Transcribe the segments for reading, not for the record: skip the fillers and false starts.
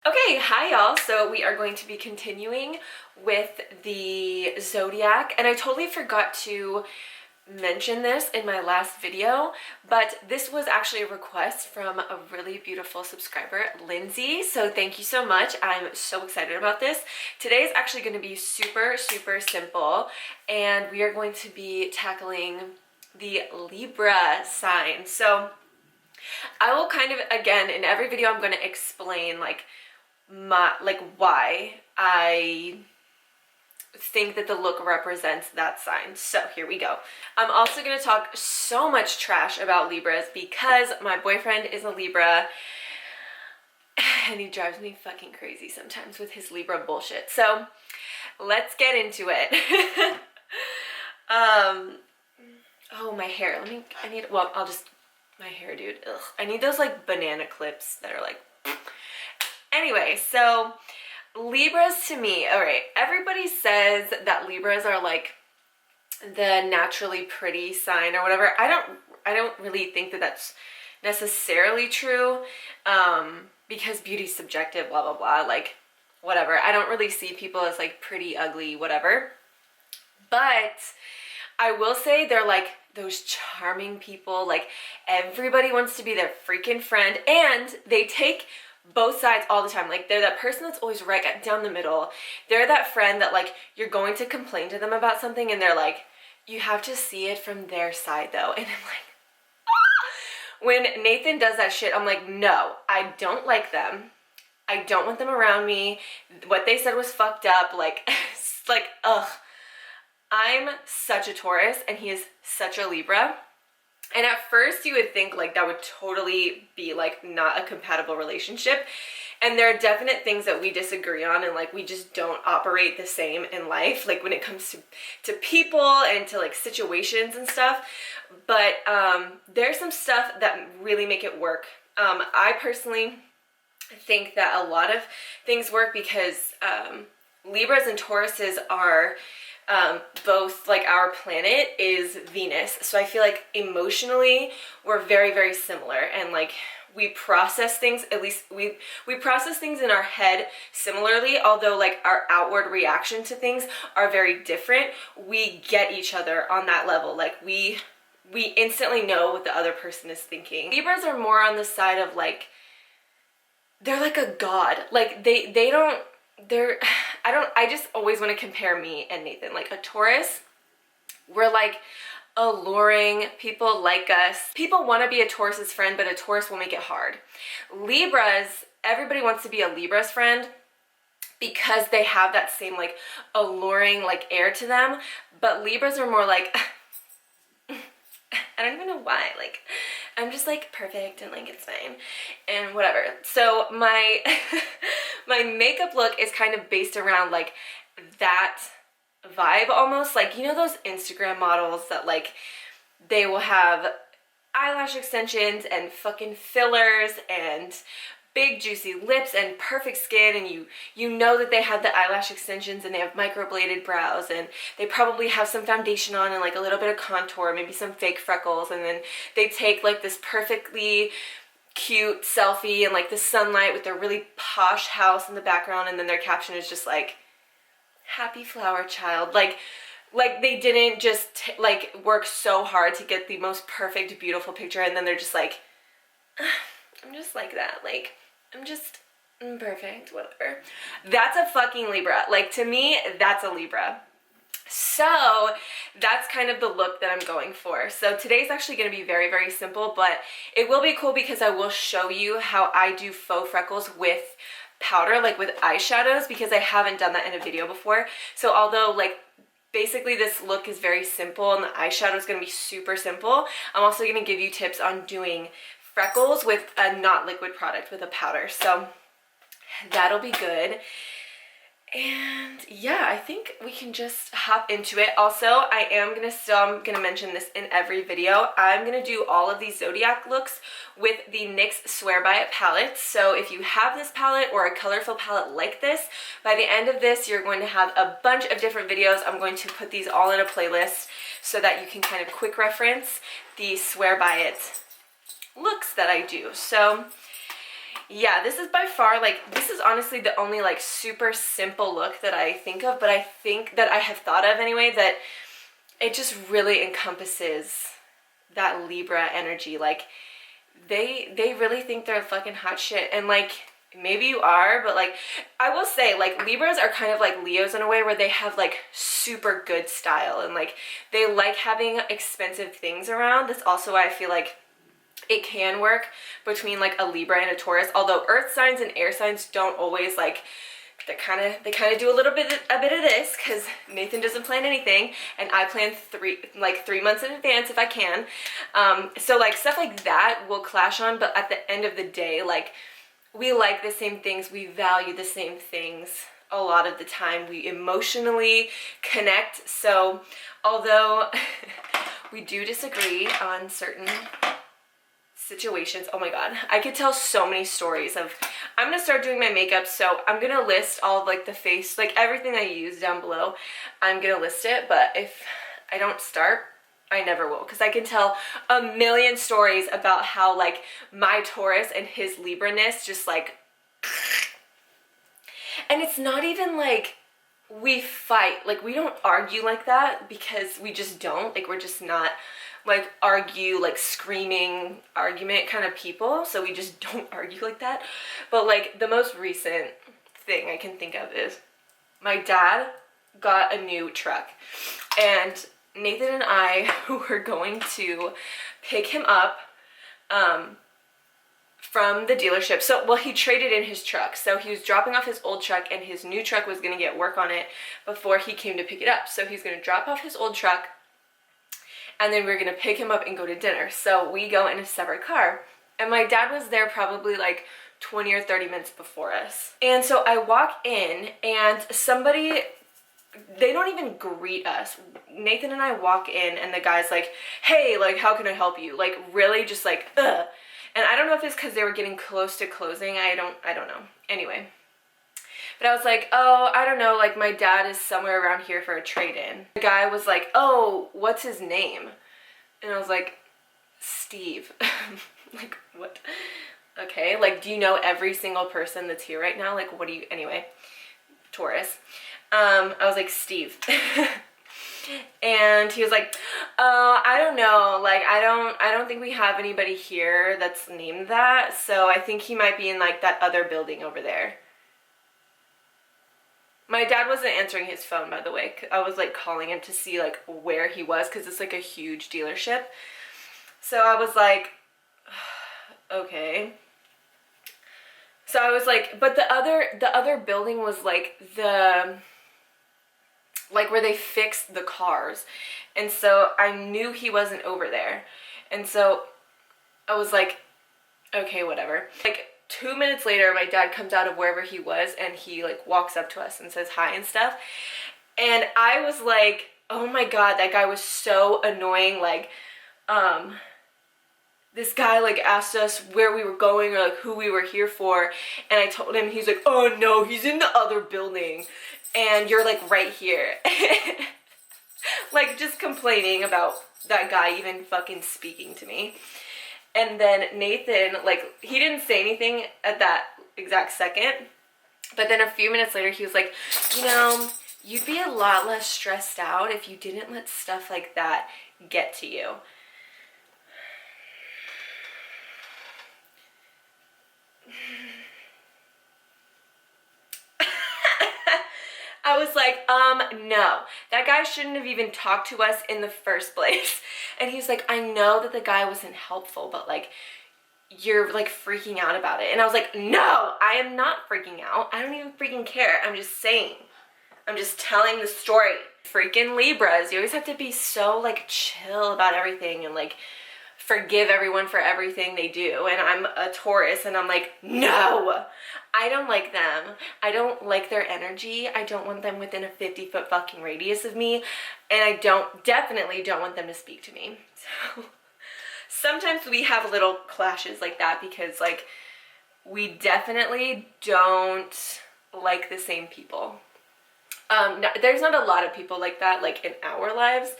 Okay, hi y'all. So we are going to be continuing with the zodiac, and I totally forgot to mention this in my last video, but this was actually a request from a really beautiful subscriber, Lindsay. So thank you so much. I'm so excited about this. Today is actually going to be super simple, and we are going to be tackling the Libra sign. So I will kind of, again, in every video I'm going to explain why I think that the look represents that sign. So here we go. I'm also going to talk so much trash about Libras because my boyfriend is a Libra and he drives me fucking crazy sometimes with his Libra bullshit. So let's get into it. Oh, my hair. My hair, dude. Ugh. I need those like banana clips that are like, anyway, so Libras to me, all right, everybody says that Libras are like the naturally pretty sign or whatever. I don't really think that that's necessarily true, because beauty's subjective, blah, blah, blah, like, whatever. I don't really see people as like pretty, ugly, whatever. But I will say they're like those charming people, like everybody wants to be their freaking friend, and they take both sides all the time. Like they're that person that's always right down the middle. They're that friend that like you're going to complain to them about something and they're like, you have to see it from their side though. And I'm like, ah! When Nathan does that shit, I'm like, no, I don't like them. I don't want them around me. What they said was fucked up. Like, it's like, ugh. I'm such a Taurus and he is such a Libra. And at first you would think like that would totally be like not a compatible relationship. And there are definite things that we disagree on, and like we just don't operate the same in life, like when it comes to people and to like situations and stuff. But there's some stuff that really make it work. I personally think that a lot of things work because Libras and Tauruses are both, like, our planet is Venus, so I feel like emotionally we're very similar, and like we process things, at least we process things in our head similarly, although like our outward reaction to things are very different. We get each other on that level, like we instantly know what the other person is thinking. Libras are more on the side of like, they're like a god, like I just always want to compare me and Nathan. Like a Taurus, we're like alluring, people like us. People want to be a Taurus's friend, but a Taurus will make it hard. Libras, everybody wants to be a Libra's friend because they have that same like alluring like air to them, but Libras are more like, I don't even know why, like, I'm just like perfect and like it's fine and whatever. So my my makeup look is kind of based around like that vibe almost. Like, you know those Instagram models that like they will have eyelash extensions and fucking fillers and big juicy lips and perfect skin, and you know that they have the eyelash extensions and they have microbladed brows and they probably have some foundation on and like a little bit of contour, maybe some fake freckles, and then they take like this perfectly cute selfie in like the sunlight with their really posh house in the background, and then their caption is just like, happy flower child. Like they didn't just like work so hard to get the most perfect beautiful picture, and then they're just like, I'm just like that, like I'm perfect, whatever. That's a fucking Libra. Like, to me, that's a Libra. So that's kind of the look that I'm going for. So today's actually going to be very simple, but it will be cool because I will show you how I do faux freckles with powder, like with eyeshadows, because I haven't done that in a video before. So although like basically this look is very simple and the eyeshadow is going to be super simple, I'm also going to give you tips on doing freckles with a not liquid product, with a powder. So that'll be good. And yeah, I think we can just hop into it. Also, I'm gonna mention this in every video, I'm gonna do all of these zodiac looks with the NYX Swear By It palette. So if you have this palette or a colorful palette like this, by the end of this you're going to have a bunch of different videos. I'm going to put these all in a playlist so that you can kind of quick reference the Swear By It looks that I do. So yeah, this is by far, like, this is honestly the only, like, super simple look that I think of, but I think that I have thought of anyway, that it just really encompasses that Libra energy. Like, they really think they're fucking hot shit, and, like, maybe you are, but, like, I will say, like, Libras are kind of like Leos in a way, where they have, like, super good style, and, like, they like having expensive things around. That's also why I feel like it can work between, like, a Libra and a Taurus, although earth signs and air signs don't always, like, they kind of do a bit of this, because Nathan doesn't plan anything, and I plan 3 months in advance if I can. So, like, stuff like that will clash on, but at the end of the day, like, we like the same things, we value the same things. A lot of the time we emotionally connect. So although we do disagree on certain situations, oh my god, I could tell so many stories of, I'm gonna start doing my makeup, so I'm gonna list all of, like, the face, like, everything I use down below, I'm gonna list it, but if I don't start, I never will, because I can tell a million stories about how, like, my Taurus and his Libra-ness just, like, and it's not even like we fight, like, we don't argue like that, because we just don't, like, we're just not, like, argue, like, screaming argument kind of people, so we just don't argue like that. But, like, the most recent thing I can think of is my dad got a new truck, and Nathan and I were going to pick him up from the dealership. So, well, he traded in his truck. So he was dropping off his old truck, and his new truck was going to get work on it before he came to pick it up. So he's going to drop off his old truck, and then we're going to pick him up and go to dinner. So we go in a separate car, and my dad was there probably like 20 or 30 minutes before us. And so I walk in, and somebody, they don't even greet us. Nathan and I walk in, and the guy's like, hey, like, how can I help you? Like, really just like, ugh. And I don't know if it's because they were getting close to closing. I don't know. Anyway. But I was like, oh, I don't know, like, my dad is somewhere around here for a trade-in. The guy was like, oh, what's his name? And I was like, Steve. Like, what? Okay, like, do you know every single person that's here right now? Like, what do you, anyway, Taurus. I was like, Steve. And he was like, oh, I don't know, like, I don't think we have anybody here that's named that, so I think he might be in, like, that other building over there. My dad wasn't answering his phone, by the way. I was, like, calling him to see, like, where he was, because it's, like, a huge dealership. So I was like, okay. So I was like, but the other building was, like, where they fixed the cars. And so I knew he wasn't over there. And so I was like, okay, whatever. Like, 2 minutes later, my dad comes out of wherever he was, and he, like, walks up to us and says hi and stuff. And I was like, oh my god, that guy was so annoying. Like, this guy, like, asked us where we were going, or, like, who we were here for. And I told him, he's like, oh no, he's in the other building. And you're, like, right here. Like, just complaining about that guy even fucking speaking to me. And then Nathan, like, he didn't say anything at that exact second. But then a few minutes later, he was like, you know, you'd be a lot less stressed out if you didn't let stuff like that get to you. I was like, no, that guy shouldn't have even talked to us in the first place. And he's like, I know that the guy wasn't helpful, but, like, you're, like, freaking out about it. And I was like, no, I am not freaking out. I don't even freaking care. I'm just saying. I'm just telling the story. Freaking Libras, you always have to be so, like, chill about everything and, like, forgive everyone for everything they do. And I'm a Taurus, and I'm like, no, I don't like them. I don't like their energy. I don't want them within a 50-foot fucking radius of me. And I definitely don't want them to speak to me. So sometimes we have little clashes like that, because, like, we definitely don't like the same people. There's not a lot of people like that, like, in our lives,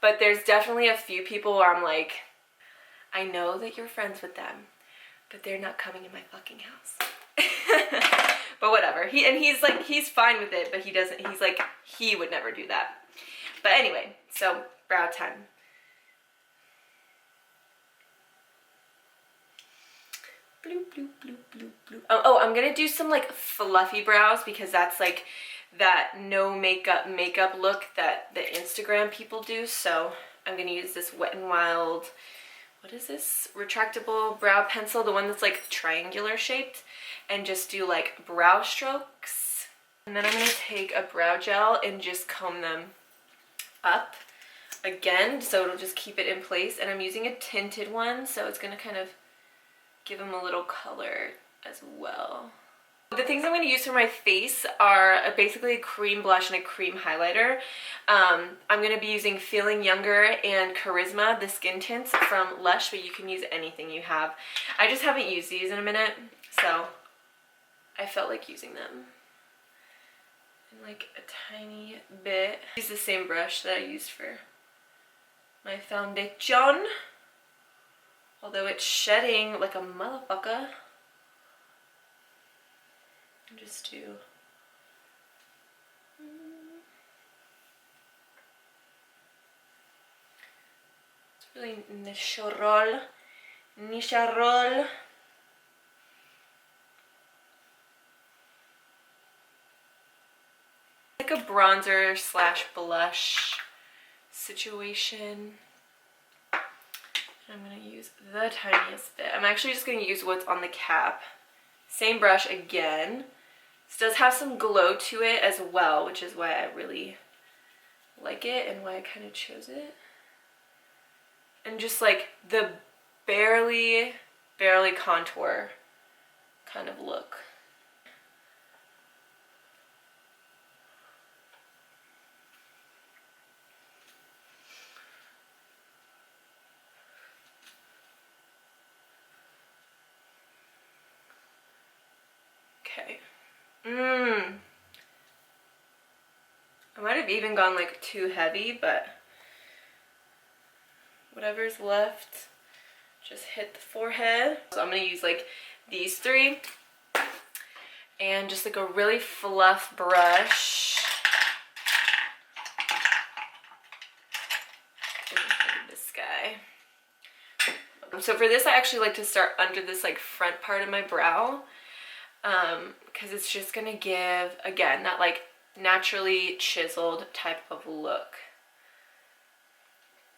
but there's definitely a few people where I'm like, I know that you're friends with them, but they're not coming in my fucking house. But whatever. He's like, he's fine with it, but he doesn't, he's like, he would never do that. But anyway, so brow time. Bloop, bloop, bloop, bloop, bloop. Oh, I'm gonna do some like fluffy brows because that's like that no makeup look that the Instagram people do. So I'm gonna use this Wet n Wild, what is this? Retractable brow pencil, the one that's like triangular shaped, and just do like brow strokes. And then I'm gonna take a brow gel and just comb them up again, so it'll just keep it in place. And I'm using a tinted one, so it's gonna kind of give them a little color as well. The things I'm going to use for my face are basically a cream blush and a cream highlighter. I'm going to be using Feeling Younger and Charisma, the skin tints from Lush, but you can use anything you have. I just haven't used these in a minute, so I felt like using them. And like a tiny bit. Use the same brush that I used for my foundation. Although it's shedding like a motherfucker. Just do. It's really natural. Natural. Like a bronzer slash blush situation. I'm going to use the tiniest bit. I'm actually just going to use what's on the cap. Same brush again. This does have some glow to it as well, which is why I really like it and why I kind of chose it. And just like the barely contour kind of look. Okay. I might have even gone like too heavy, but whatever's left, just hit the forehead. So I'm gonna use like these three and just like a really fluff brush. This guy. So for this, I actually like to start under this like front part of my brow. Because it's just gonna give, again, that like naturally chiseled type of look.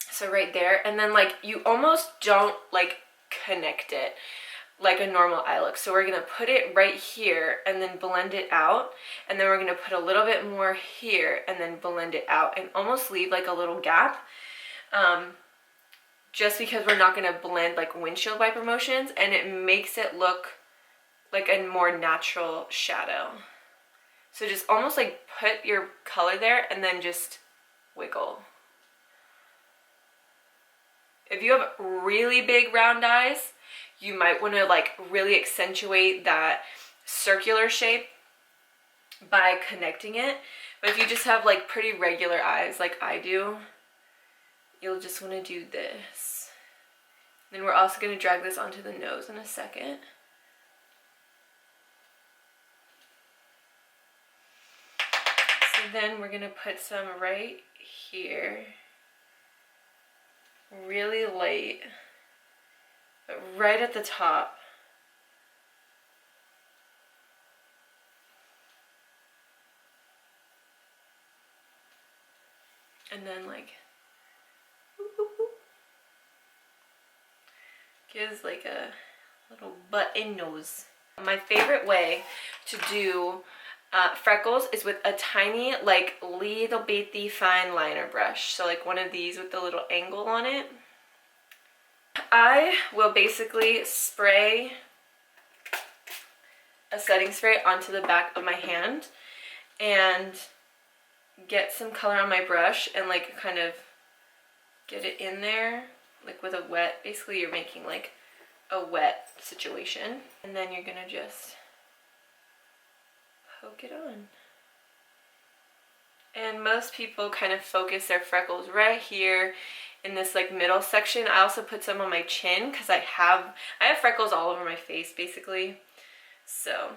So right there, and then like you almost don't like connect it like a normal eye look. So we're gonna put it right here and then blend it out, and then we're gonna put a little bit more here and then blend it out and almost leave like a little gap. Just because we're not gonna blend like windshield wiper motions, and it makes it look like a more natural shadow. So just almost like put your color there and then just wiggle. If you have really big round eyes, you might want to like really accentuate that circular shape by connecting it. But if you just have like pretty regular eyes like I do, you'll just want to do this. Then we're also going to drag this onto the nose in a second. Then we're gonna put some right here, really light, but right at the top. And then like, gives like a little button nose. My favorite way to do freckles is with a tiny, like, little bitty fine liner brush. So like one of these with the little angle on it. I will basically spray a setting spray onto the back of my hand and get some color on my brush and like kind of get it in there like with a wet, basically you're making like a wet situation, and then you're gonna just poke it on. And most people kind of focus their freckles right here in this like middle section. I also put some on my chin because I have freckles all over my face basically. So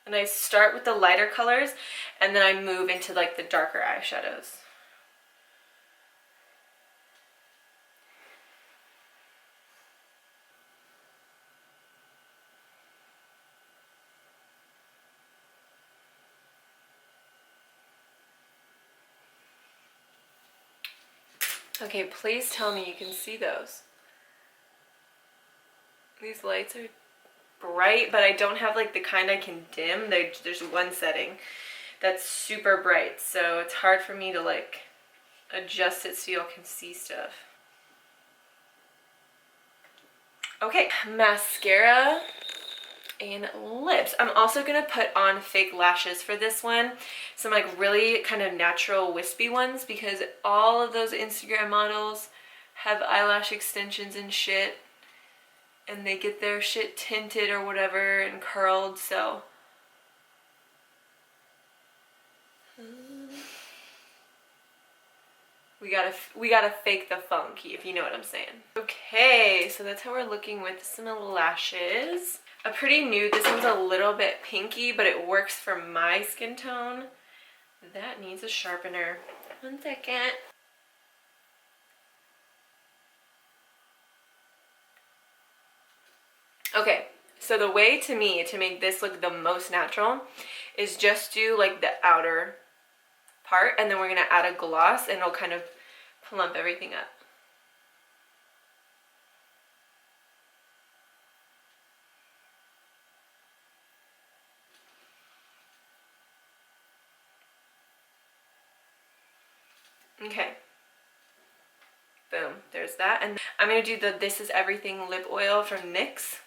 and I start with the lighter colors and then I move into like the darker eyeshadows. Okay, please tell me you can see those. These lights are bright, but I don't have like the kind I can dim. There's one setting that's super bright, so it's hard for me to like adjust it so y'all can see stuff. Okay, mascara and lips. I'm also gonna put on fake lashes for this one. Some like really kind of natural wispy ones because all of those Instagram models have eyelash extensions and shit. And they get their shit tinted or whatever and curled, so. We gotta fake the funky, if you know what I'm saying. Okay, so that's how we're looking with some lashes. A pretty nude. This one's a little bit pinky, but it works for my skin tone. That needs a sharpener. 1 second. Okay, so the way to me to make this look the most natural is just do like the outer part, and then we're gonna add a gloss and it'll kind of plump everything up. Okay, boom, there's that. And I'm gonna do the This Is Everything lip oil from NYX.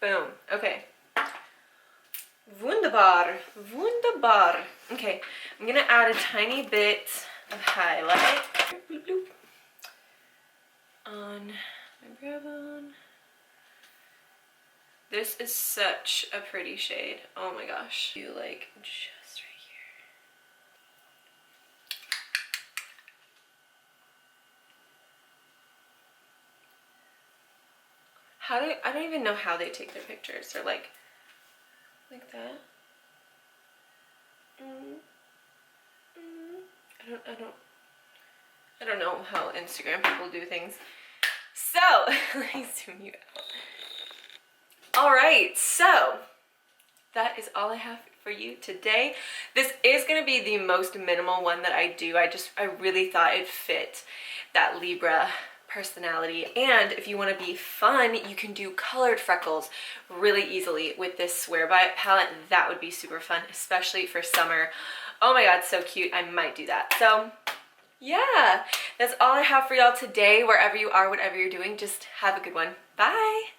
Boom, okay. Wunderbar, wunderbar. Okay, I'm gonna add a tiny bit of highlight bloop, bloop, on my brow bone. This is such a pretty shade. Oh my gosh. You like just right here. I don't even know how they take their pictures. They're like that. I don't know how Instagram people do things. So let me zoom you out. All right, so that is all I have for you today. This is going to be the most minimal one that I do. I really thought it fit that Libra personality. And if you want to be fun, you can do colored freckles really easily with this Swear By It palette. That would be super fun, especially for summer. Oh my god, so cute. I might do that. So yeah, that's all I have for y'all today. Wherever you are, whatever you're doing, just have a good one. Bye.